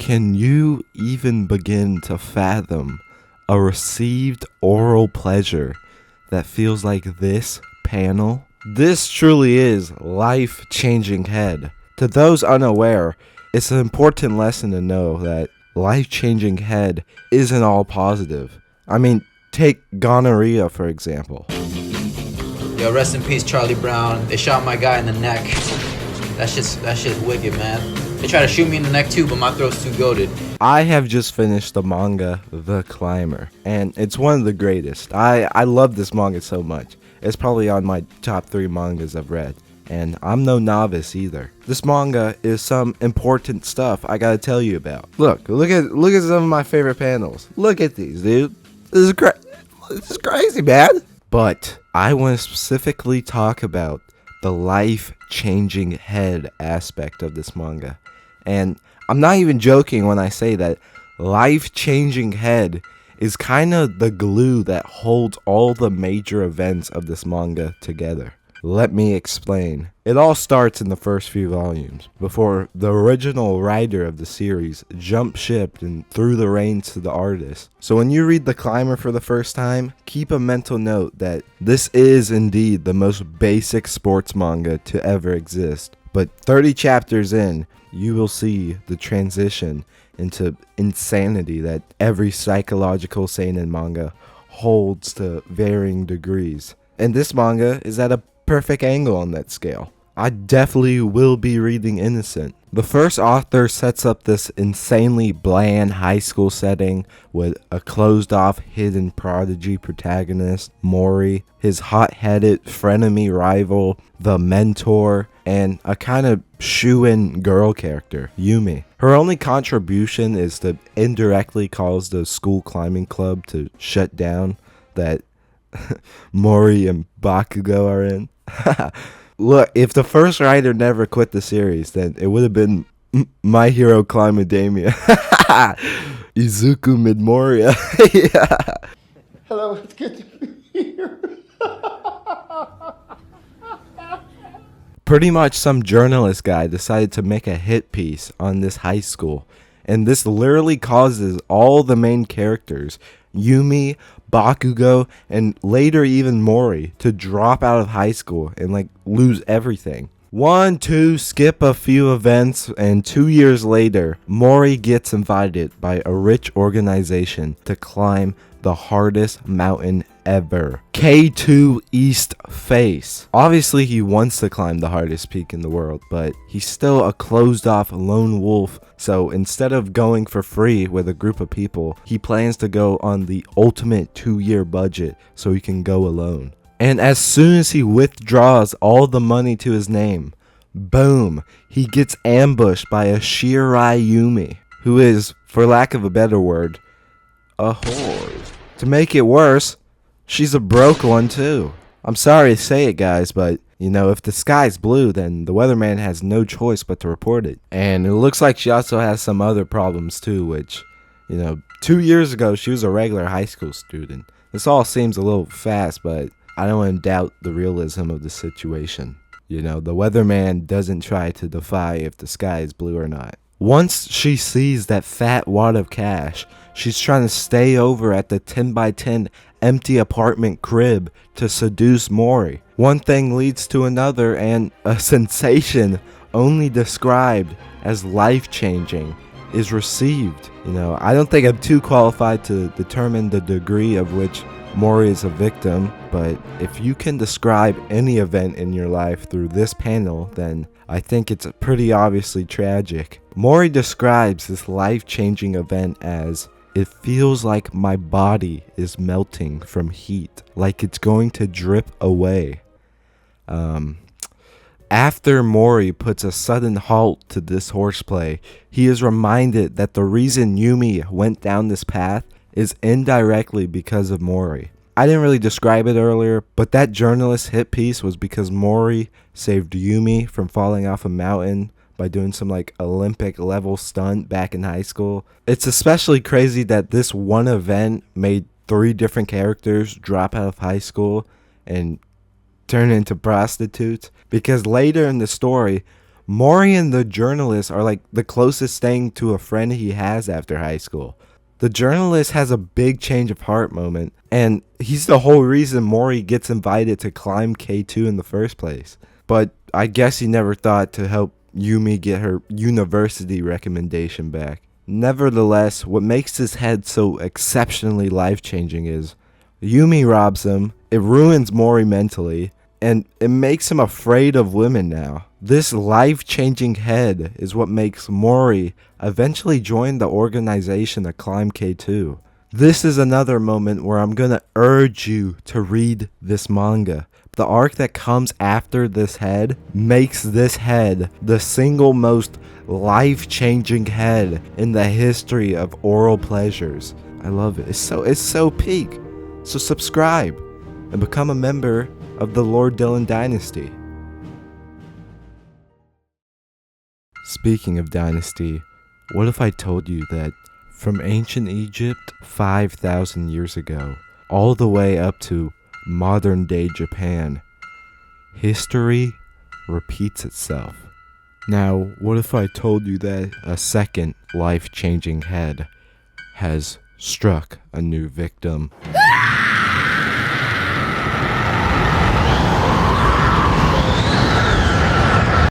Can you even begin to fathom a received oral pleasure that feels like this panel? This truly is life-changing head. To those unaware, it's an important lesson to know that life-changing head isn't all positive. I mean, take gonorrhea for example. Yo, rest in peace, Charlie Brown. They shot my guy in the neck. That shit's wicked, man. They try to shoot me in the neck too, but my throat's too goated. I have just finished the manga The Climber, and it's one of the greatest. I love this manga so much. It's probably on my top 3 mangas I've read, and I'm no novice either. This manga is some important stuff I gotta tell you about. Look at some of my favorite panels. Look at these, dude. This is crazy, man. But I want to specifically talk about the life-changing head aspect of this manga. And I'm not even joking when I say that life-changing head is kind of the glue that holds all the major events of this manga together. Let me explain. It all starts in the first few volumes, before the original writer of the series jumped ship and threw the reins to the artist. So when you read The Climber for the first time, keep a mental note that this is indeed the most basic sports manga to ever exist. But 30 chapters in, you will see the transition into insanity that every psychological seinen manga holds to varying degrees. And this manga is at a perfect angle on that scale. I definitely will be reading Innocent. The first author sets up this insanely bland high school setting with a closed-off hidden prodigy protagonist, Mori, his hot-headed frenemy rival, the mentor, and a kind of shoo-in girl character, Yumi. Her only contribution is to indirectly cause the school climbing club to shut down that Mori and Bakugo are in. Look, if the first writer never quit the series, then it would have been My Hero Climbademia. Izuku Midoriya. Yeah. Hello, it's good to be here. Pretty much some journalist guy decided to make a hit piece on this high school, and this literally causes all the main characters, Yumi, Bakugo, and later even Mori, to drop out of high school and lose everything. 1, 2, skip a few events, and 2 years later, Mori gets invited by a rich organization to climb the hardest mountain ever, K2 East Face. Obviously, he wants to climb the hardest peak in the world, but he's still a closed-off lone wolf, so instead of going for free with a group of people, he plans to go on the ultimate 2-year budget so he can go alone. And as soon as he withdraws all the money to his name, boom, he gets ambushed by a Shirai Yumi, who is, for lack of a better word, a whore. To make it worse, she's a broke one too. I'm sorry to say it, guys, but if the sky's blue, then the weatherman has no choice but to report it. And it looks like she also has some other problems too, which, 2 years ago, she was a regular high school student. This all seems a little fast, but I don't want to doubt the realism of the situation. The weatherman doesn't try to defy if the sky is blue or not. Once she sees that fat wad of cash, she's trying to stay over at the 10x10 empty apartment crib to seduce Mori. One thing leads to another, and a sensation only described as life-changing is received. I don't think I'm too qualified to determine the degree of which Mori is a victim, but if you can describe any event in your life through this panel, then I think it's pretty obviously tragic. Mori describes this life-changing event as, "It feels like my body is melting from heat, like it's going to drip away." After Mori puts a sudden halt to this horseplay, he is reminded that the reason Yumi went down this path is indirectly because of Mori. I didn't really describe it earlier, but that journalist hit piece was because Mori saved Yumi from falling off a mountain by doing some Olympic level stunt back in high school. It's especially crazy that this one event made 3 different characters drop out of high school and turn into prostitutes, because later in the story, Mori and the journalist are like the closest thing to a friend he has after high school. The journalist has a big change of heart moment, and he's the whole reason Mori gets invited to climb K2 in the first place. But I guess he never thought to help Yumi get her university recommendation back. Nevertheless, what makes this head so exceptionally life-changing is Yumi robs him, it ruins Mori mentally, and it makes him afraid of women now. This life-changing head is what makes Mori eventually join the organization to climb K2. This is another moment where I'm gonna urge you to read this manga. The arc that comes after this head makes this head the single most life-changing head in the history of oral pleasures. I love it. It's so peak. So subscribe and become a member of the Lord Dylan Dynasty. Speaking of dynasty, what if I told you that from ancient Egypt 5,000 years ago, all the way up to modern day Japan, history repeats itself? Now, what if I told you that a second life-changing head has struck a new victim?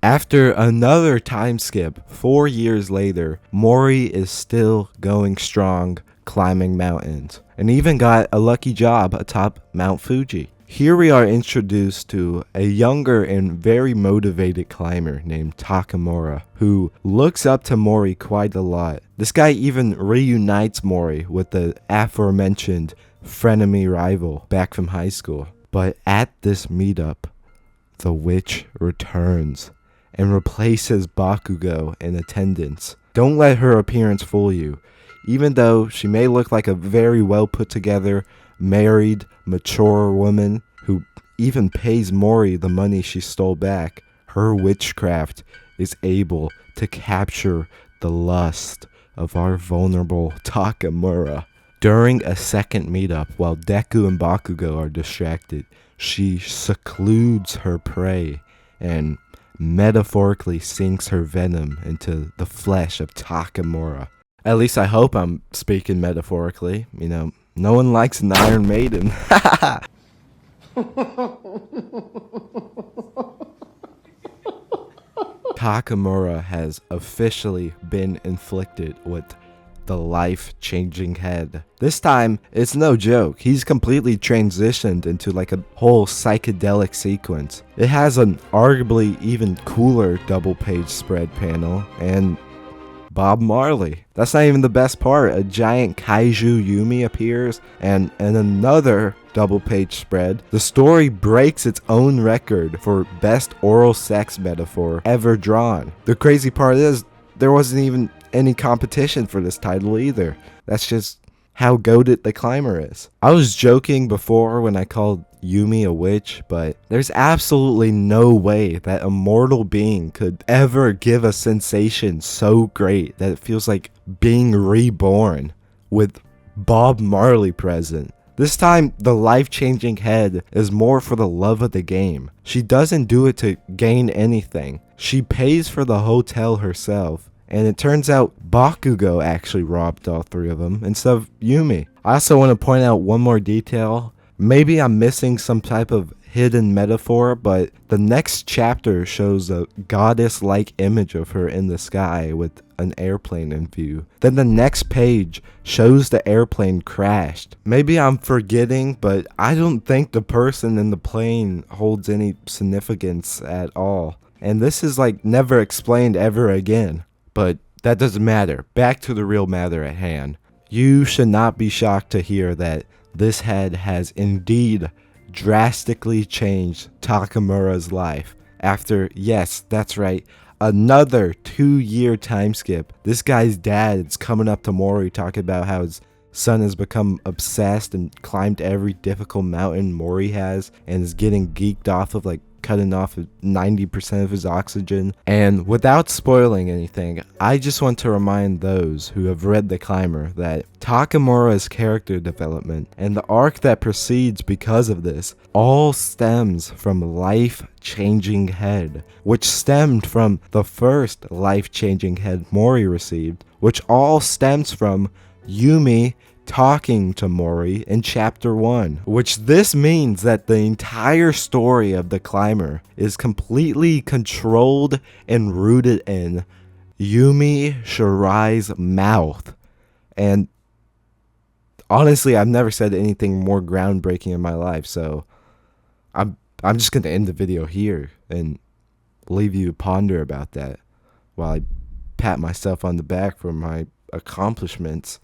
After another time skip, 4 years later, Mori is still going strong, climbing mountains, and even got a lucky job atop Mount Fuji. Here we are introduced to a younger and very motivated climber named Takamura, who looks up to Mori quite a lot. This guy even reunites Mori with the aforementioned frenemy rival back from high school. But at this meetup, the witch returns and replaces Bakugo in attendance. Don't let her appearance fool you. Even though she may look like a very well put together, married, mature woman who even pays Mori the money she stole back, her witchcraft is able to capture the lust of our vulnerable Takamura. During a second meetup, while Deku and Bakugo are distracted, she secludes her prey and metaphorically sinks her venom into the flesh of Takamura. At least I hope I'm speaking metaphorically. You know, no one likes an Iron Maiden. Takamura has officially been inflicted with the life-changing head. This time, it's no joke. He's completely transitioned into like a whole psychedelic sequence. It has an arguably even cooler double-page spread panel, and Bob Marley. That's not even the best part. A giant kaiju Yumi appears, and in another double-page spread, the story breaks its own record for best oral sex metaphor ever drawn. The crazy part is, there wasn't even any competition for this title either. That's just how goated the climber is. I was joking before when I called Yumi a witch, but there's absolutely no way that a mortal being could ever give a sensation so great that it feels like being reborn with Bob Marley present. This time, the life-changing head is more for the love of the game. She doesn't do it to gain anything. She pays for the hotel herself. And it turns out Bakugo actually robbed all three of them instead of Yumi. I also want to point out one more detail. Maybe I'm missing some type of hidden metaphor, but the next chapter shows a goddess-like image of her in the sky with an airplane in view. Then the next page shows the airplane crashed. Maybe I'm forgetting, but I don't think the person in the plane holds any significance at all. And this is like never explained ever again. But that doesn't matter. Back to the real matter at hand. You should not be shocked to hear that this head has indeed drastically changed Takamura's life. After, yes, that's right, another 2-year time skip. This guy's dad is coming up to Mori talking about how his Sun has become obsessed and climbed every difficult mountain Mori has, and is getting geeked off of like cutting off 90% of his oxygen. And without spoiling anything, I just want to remind those who have read The Climber that Takamura's character development and the arc that proceeds because of this all stems from life-changing head, which stemmed from the first life-changing head Mori received, which all stems from Yumi talking to Mori in chapter 1, which this means that the entire story of The Climber is completely controlled and rooted in Yumi Shirai's mouth. And honestly, I've never said anything more groundbreaking in my life, so I'm just going to end the video here and leave you to ponder about that while I pat myself on the back for my accomplishments.